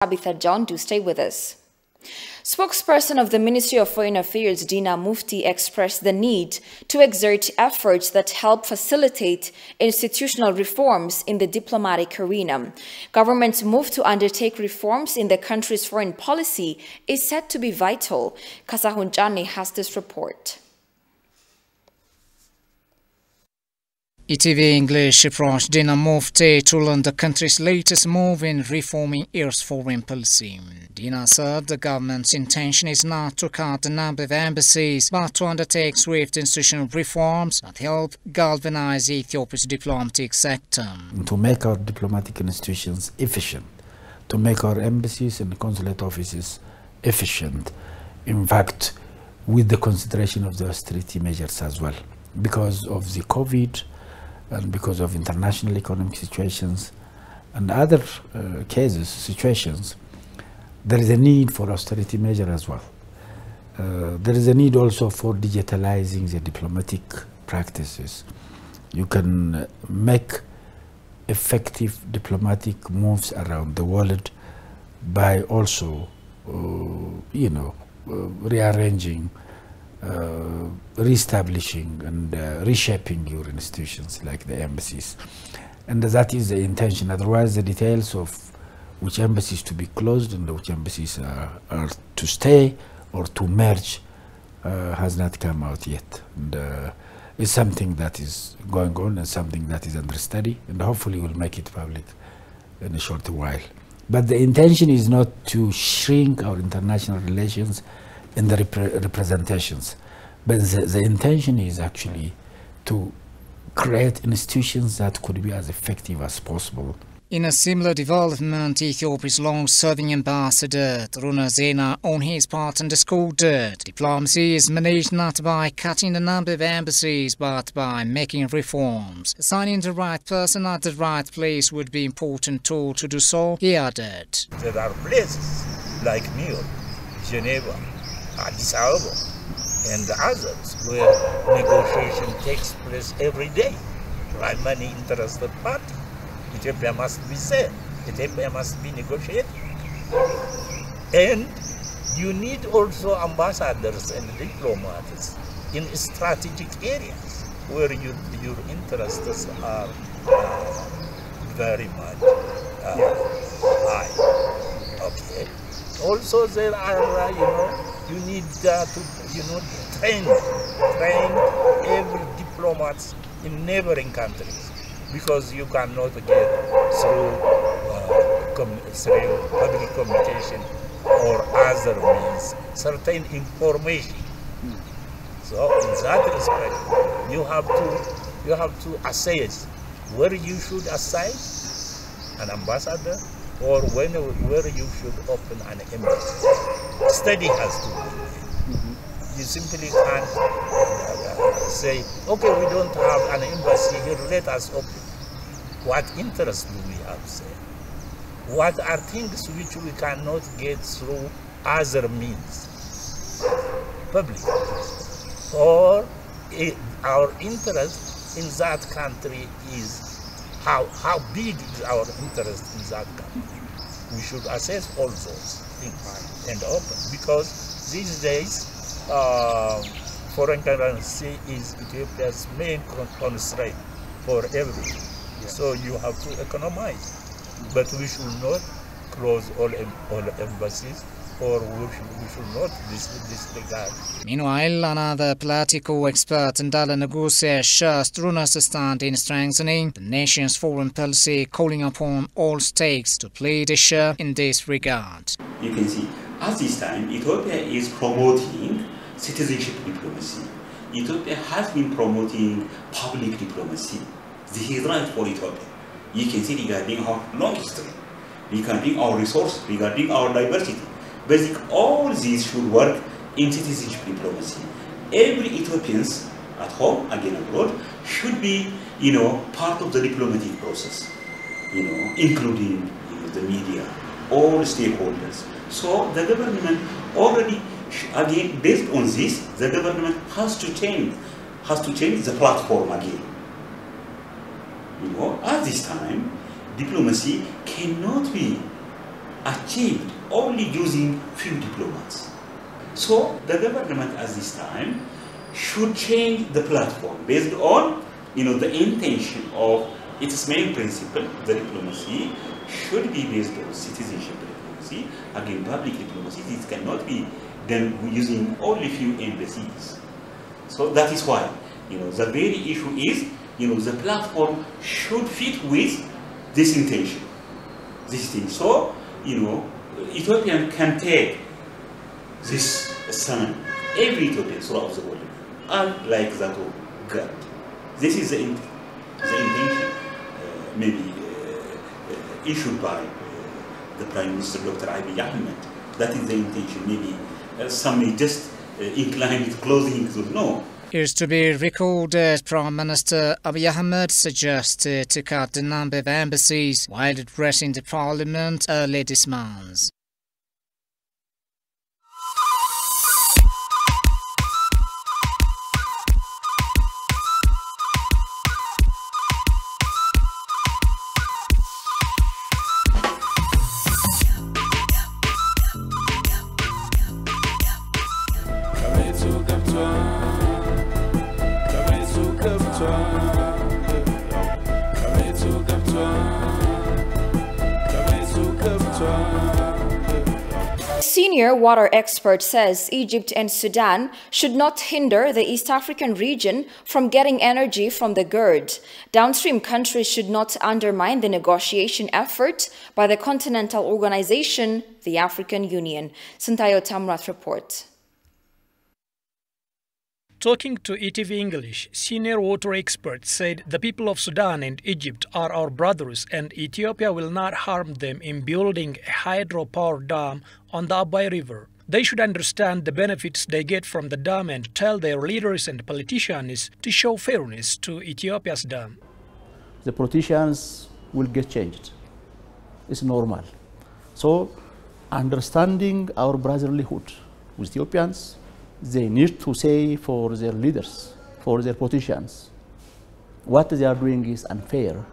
Tabitha John, do stay with us. Spokesperson of the Ministry of Foreign Affairs, Dina Mufti, expressed the need to exert efforts that help facilitate institutional reforms in the diplomatic arena. Government's move to undertake reforms in the country's foreign policy is said to be vital. Kasahun Jani has this report. ETV English approached Dina Mufti to learn the country's latest move in reforming its foreign policy. Dina said the government's intention is not to cut the number of embassies, but to undertake swift institutional reforms that help galvanize Ethiopia's diplomatic sector. To make our diplomatic institutions efficient, to make our embassies and consulate offices efficient, in fact, with the consideration of the austerity measures as well. Because of the COVID, and because of international economic situations and other situations, there is a need for austerity measure as well. There is a need also for digitalizing the diplomatic practices. You can make effective diplomatic moves around the world by also, rearranging, reestablishing and reshaping your institutions like the embassies. And that is the intention. Otherwise, the details of which embassies to be closed and which embassies are to stay or to merge has not come out yet. And it's something that is going on and something that is under study, and hopefully we'll make it public in a short while. But the intention is not to shrink our international relations in the representations, but the intention is actually to create institutions that could be as effective as possible. In a similar development, Ethiopia's long-serving ambassador, Runa Zena, on his part underscored that diplomacy is managed not by cutting the number of embassies, but by making reforms. Assigning the right person at the right place would be an important tool to do so, he added. There are places like New York, Geneva, Addis Ababa, and others where negotiation takes place every day by many interested parties. Ethiopia must be there. Ethiopia must be negotiated. And you need also ambassadors and diplomats in strategic areas where your interests are very much high. Okay. Also, there are, you need to, train every diplomat in neighboring countries, because you cannot get through public communication or other means certain information. So, in that respect, you have to assess where you should assign an ambassador, or where you should open an embassy. Study has to be made. You simply can't say, okay, we don't have an embassy here, let us open. What interest do we have there? What are things which we cannot get through other means? Public. Or our interest in that country is how big is our interest in that country. We should assess all those things and open, because these days foreign currency is Ethiopia's main constraint for everything. So you have to economize, but we should not close all embassies, or we should not disregard. Meanwhile, another political expert, Ndala Naguse, shares Runa's stand in strengthening the nation's foreign policy, calling upon all states to play their share in this regard. You can see, at this time, Ethiopia is promoting citizenship diplomacy. Ethiopia has been promoting public diplomacy. This is right for Ethiopia. You can see regarding our long history, regarding our resources, regarding our diversity. Basically, all these should work in citizenship diplomacy. Every Ethiopians at home, again abroad, should be, part of the diplomatic process, including the media, all stakeholders. So the government already, again, based on this, the government has to change the platform again. At this time, diplomacy cannot be achieved only using few diplomats. So the government at this time should change the platform based on the intention of its main principle. The diplomacy should be based on citizenship diplomacy. Again, public diplomacy, it cannot be done using only few embassies. So that is why the very issue is the platform should fit with this intention, this thing. So Ethiopian can take this summon, every Ethiopian throughout the world, unlike that of God. This is the intention, maybe issued by the Prime Minister Dr. Abiy Ahmed. That is the intention. Maybe some may just incline to closing it. No. Here's to be recorded, Prime Minister Abiy Ahmed suggested to cut the number of embassies while addressing the Parliament early this month. Senior water expert says Egypt and Sudan should not hinder the East African region from getting energy from the GERD. Downstream countries should not undermine the negotiation effort by the continental organization, the African Union. Santayo Tamrat reports. Talking to ETV English, senior water experts said the people of Sudan and Egypt are our brothers and Ethiopia will not harm them in building a hydropower dam on the Abai River. They should understand the benefits they get from the dam and tell their leaders and politicians to show fairness to Ethiopia's dam. The politicians will get changed. It's normal. So, understanding our brotherlyhood with Ethiopians, they need to say for their leaders, for their politicians, what they are doing is unfair,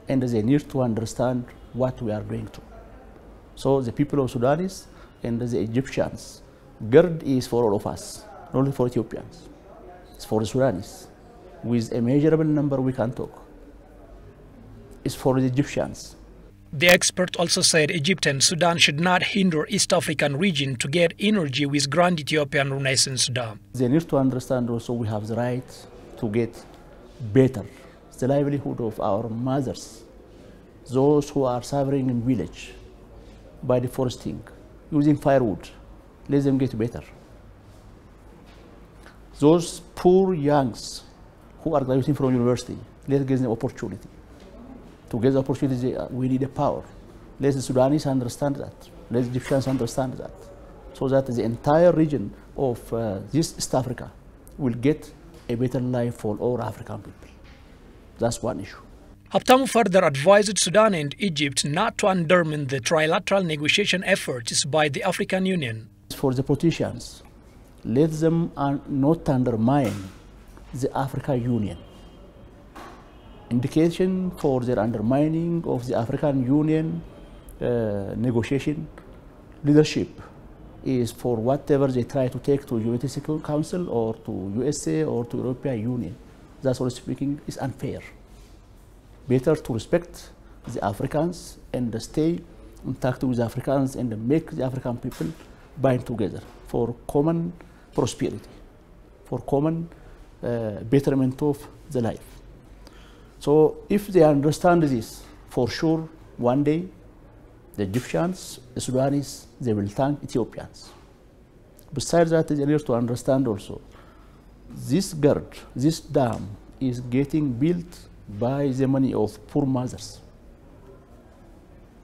and they need to understand what we are doing too. So the people of Sudanese and the Egyptians, GERD is for all of us, not only for Ethiopians. It's for the Sudanese. With a measurable number we can talk. It's for the Egyptians. The expert also said Egypt and Sudan should not hinder East African region to get energy with Grand Ethiopian Renaissance Dam. They need to understand also we have the right to get better the livelihood of our mothers, those who are suffering in village by deforesting, using firewood. Let them get better. Those poor youngs who are graduating from university, let's give them opportunity. To get the opportunity, we need a power. Let the Sudanese understand that. Let the Egyptians understand that. So that the entire region of this East Africa will get a better life for all African people. That's one issue. Haptamu further advised Sudan and Egypt not to undermine the trilateral negotiation efforts by the African Union. For the politicians, let them not undermine the African Union. Indication for their undermining of the African Union negotiation leadership is for whatever they try to take to United Security Council or to USA or to European Union. That's what speaking is unfair. Better to respect the Africans and stay in touch with the Africans and make the African people bind together for common prosperity, for common betterment of the life. So if they understand this, for sure, one day, the Egyptians, the Sudanese, they will thank Ethiopians. Besides that, they need to understand also, this GERD, this dam, is getting built by the money of poor mothers,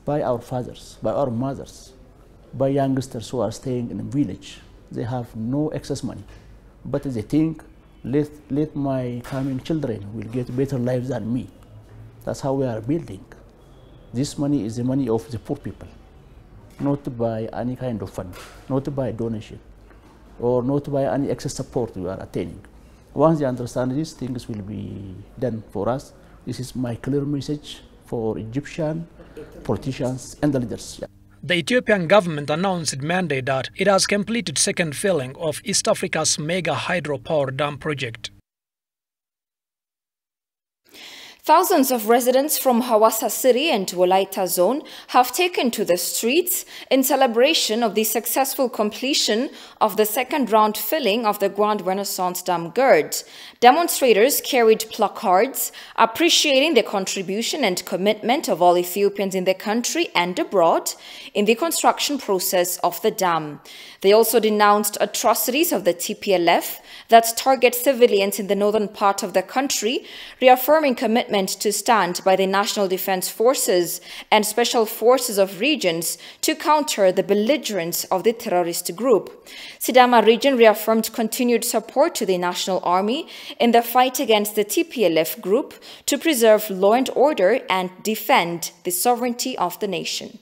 by our fathers, by our mothers, by youngsters who are staying in a village. They have no excess money, but they think, let my coming children will get better lives than me. That's how we are building. This money is the money of the poor people, not by any kind of fund, not by donation, or not by any excess support we are attaining. Once they understand this, things will be done for us. This is my clear message for Egyptian politicians and the leaders. Yeah. The Ethiopian government announced Monday that it has completed second filling of East Africa's mega hydropower dam project. Thousands of residents from Hawassa City and Wolaita Zone have taken to the streets in celebration of the successful completion of the second round filling of the Grand Renaissance Dam gird. Demonstrators carried placards appreciating the contribution and commitment of all Ethiopians in the country and abroad in the construction process of the dam. They also denounced atrocities of the TPLF that target civilians in the northern part of the country, reaffirming commitment to stand by the National Defense Forces and Special Forces of regions to counter the belligerence of the terrorist group. Sidama region reaffirmed continued support to the National Army in the fight against the TPLF group to preserve law and order and defend the sovereignty of the nation.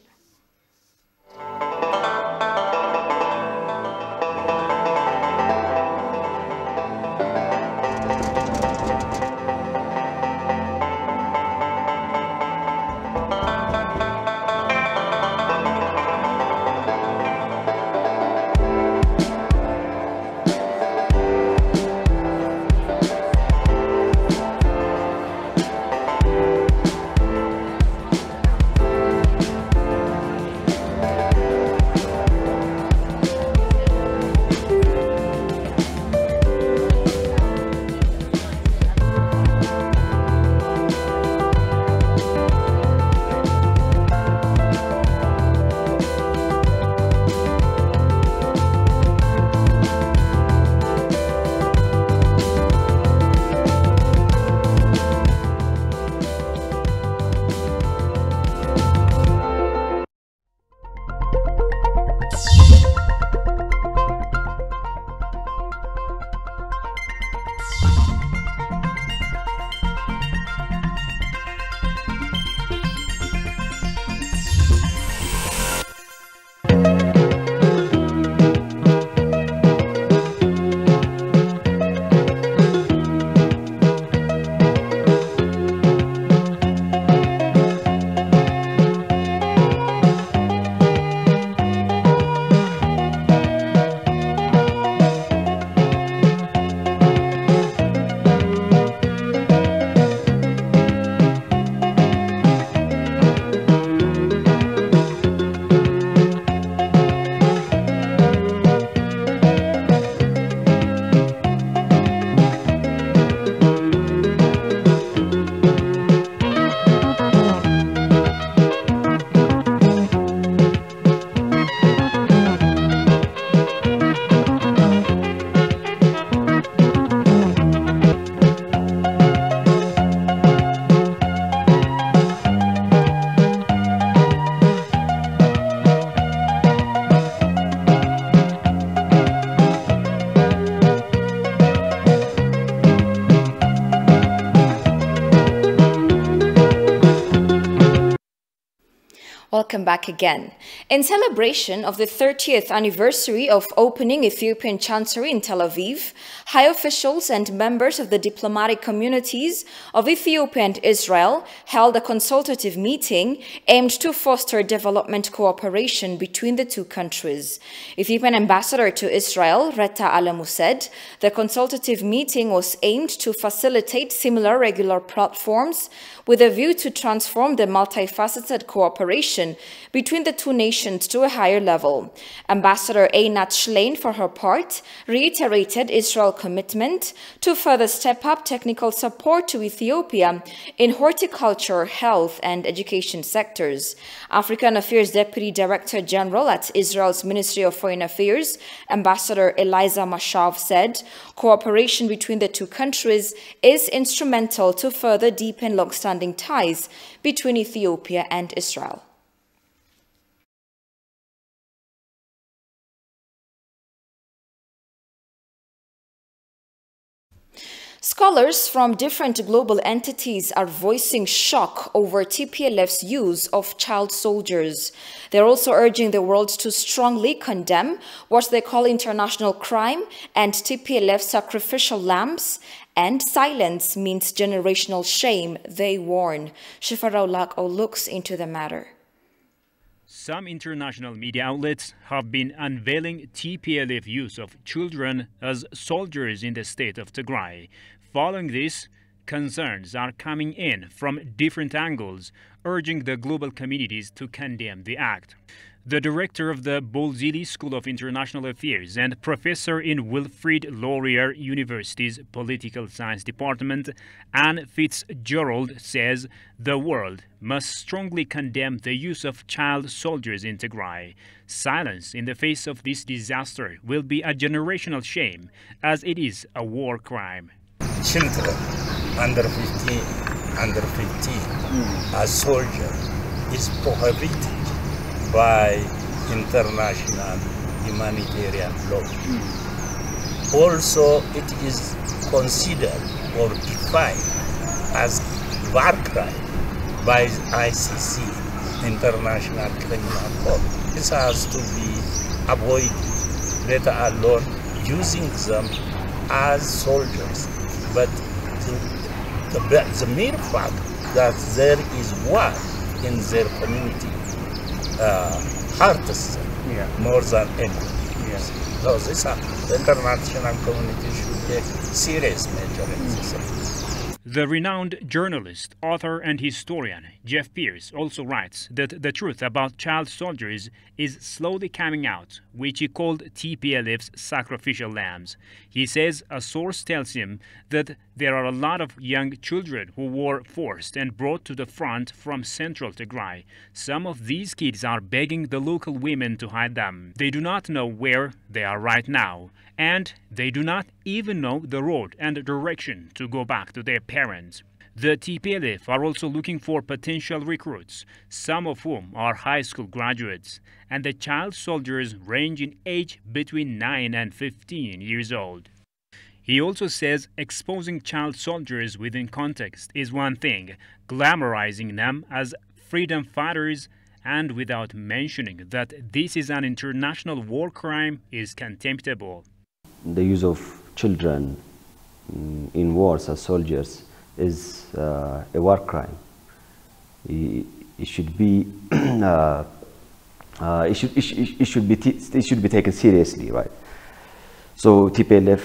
Welcome back again. In celebration of the 30th anniversary of opening Ethiopian Chancery in Tel Aviv, high officials and members of the diplomatic communities of Ethiopia and Israel held a consultative meeting aimed to foster development cooperation between the two countries. Ethiopian ambassador to Israel, Reta Alemu, said the consultative meeting was aimed to facilitate similar regular platforms with a view to transform the multifaceted cooperation between the two nations to a higher level. Ambassador Einat Schlein, for her part, reiterated Israel's commitment to further step up technical support to Ethiopia in horticulture, health, and education sectors. African Affairs Deputy Director General at Israel's Ministry of Foreign Affairs, Ambassador Eliza Mashav, said cooperation between the two countries is instrumental to further deepen long-standing ties between Ethiopia and Israel. Scholars from different global entities are voicing shock over TPLF's use of child soldiers. They're also urging the world to strongly condemn what they call international crime and TPLF sacrificial lambs, and silence means generational shame, they warn. Shifarao Lako looks into the matter. some international media outlets have been unveiling TPLF use of children as soldiers in the state of Tigray. Following this, concerns are coming in from different angles, urging the global communities to condemn the act. The director of the Bolzili School of International Affairs and professor in Wilfrid Laurier University's Political Science Department, Anne Fitzgerald, says the world must strongly condemn the use of child soldiers in Tigray. Silence in the face of this disaster will be a generational shame, as it is a war crime. Children under 15 as soldiers is prohibited by international humanitarian law. Also, it is considered or defined as war crime by ICC, International Criminal Court. This has to be avoided, let alone using them as soldiers. But the mere fact that there is war in their community hurts them more than anything. So the international community should take serious measures in this area. The renowned journalist, author and historian Jeff Pierce also writes that the truth about child soldiers is slowly coming out, which he called TPLF's sacrificial lambs. He says a source tells him that there are a lot of young children who were forced and brought to the front from central Tigray. Some of these kids are begging the local women to hide them. They do not know where they are right now, and they do not even know the road and direction to go back to their parents. The TPLF are also looking for potential recruits, some of whom are high school graduates, and the child soldiers range in age between 9 and 15 years old. He also says exposing child soldiers within context is one thing, glamorizing them as freedom fighters and without mentioning that this is an international war crime is contemptible. The use of children in wars as soldiers is a war crime. It should be it should be taken seriously, right? So TPLF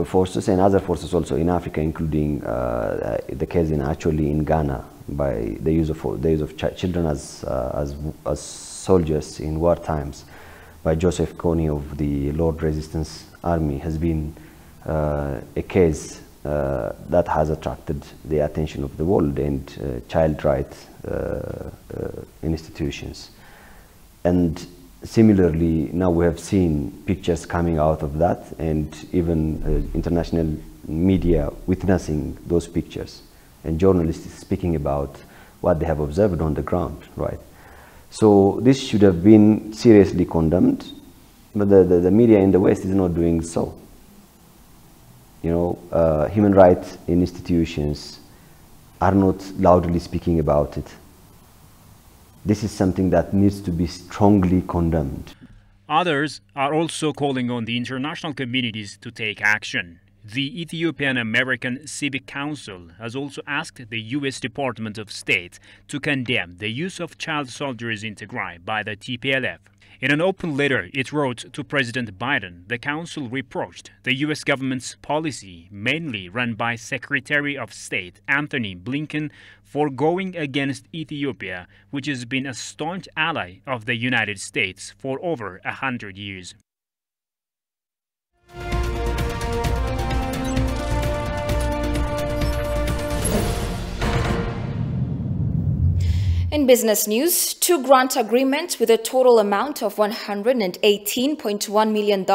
forces and other forces also in Africa, including the case actually in Ghana, by the use of children as soldiers in war times, by Joseph Kony of the Lord Resistance Army, has been a case that has attracted the attention of the world and child rights institutions. And similarly, now we have seen pictures coming out of that, and even international media witnessing those pictures, and journalists speaking about what they have observed on the ground, right? So this should have been seriously condemned, but the media in the West is not doing so. You know, human rights institutions are not loudly speaking about it. This is something that needs to be strongly condemned. Others are also calling on the international communities to take action. The Ethiopian American Civic Council has also asked the U.S. Department of State to condemn the use of child soldiers in Tigray by the TPLF. In an open letter it wrote to President Biden, the council reproached the U.S. government's policy, mainly run by Secretary of State Anthony Blinken, for going against Ethiopia, which has been a staunch ally of the United States for over 100 years. In business news, 2 grant agreements with a total amount of $118.1 million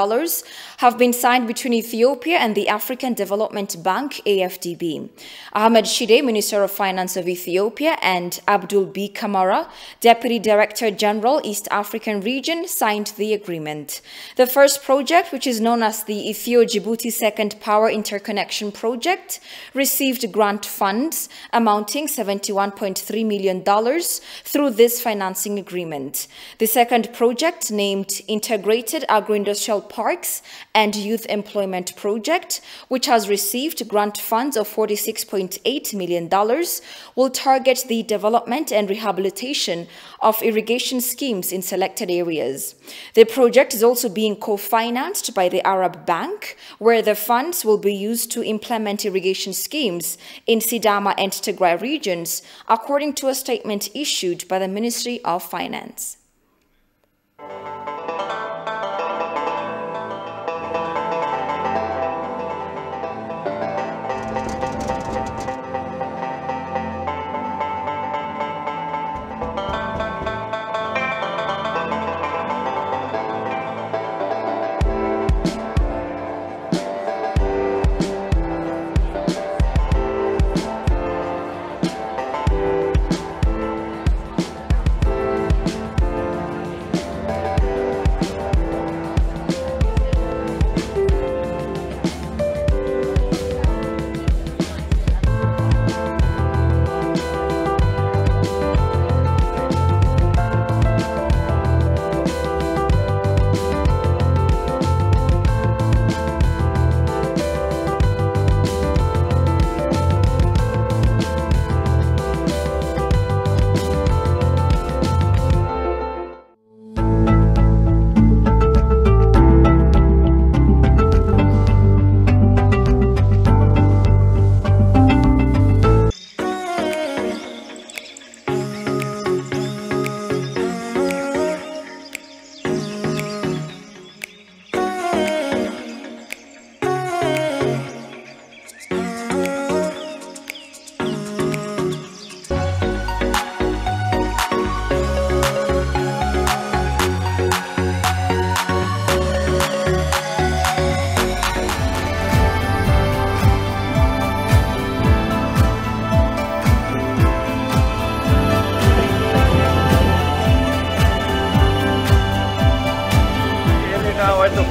have been signed between Ethiopia and the African Development Bank, AFDB. Ahmed Shide, Minister of Finance of Ethiopia, and Abdul B. Kamara, Deputy Director General, East African Region, signed the agreement. The first project, which is known as the Ethio-Djibouti Second Power Interconnection Project, received grant funds amounting $71.3 million through this financing agreement. The second project, named Integrated Agro-Industrial Parks and Youth Employment Project, which has received grant funds of $46.8 million, will target the development and rehabilitation of irrigation schemes in selected areas. The project is also being co-financed by the Arab Bank, where the funds will be used to implement irrigation schemes in Sidama and Tigray regions, according to a statement issued by the Ministry of Finance.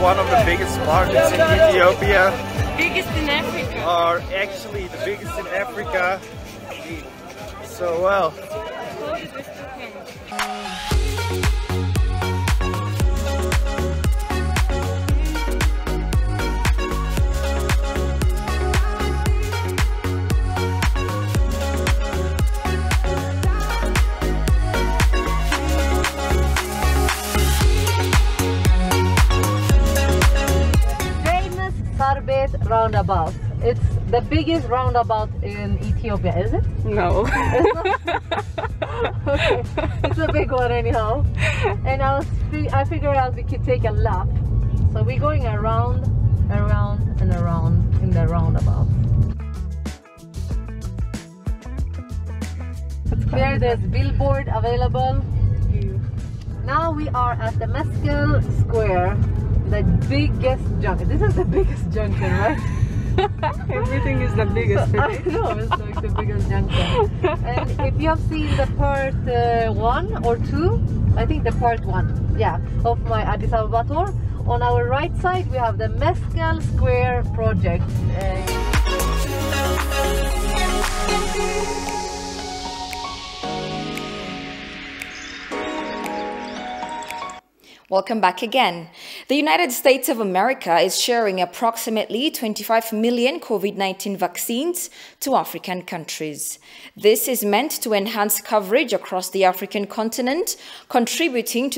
One of the biggest markets in Ethiopia. Biggest in Africa. Or actually the biggest in Africa. So well. Roundabout. It's the biggest roundabout in Ethiopia, is it? No. Okay, it's a big one anyhow. And I figured out we could take a lap. So we're going around, around, and around in the roundabout. Here there's billboard available. Now we are at the Meskel Square. The biggest junction. This is the biggest junction, right? Everything is the biggest. I know, it's like the biggest junction. And if you have seen the part 1 or 2, I think the part 1, yeah, of my Addis Ababa tour, on our right side we have the Meskel Square project. Welcome back again. The United States of America is sharing approximately 25 million COVID-19 vaccines to African countries. This is meant to enhance coverage across the African continent, contributing to the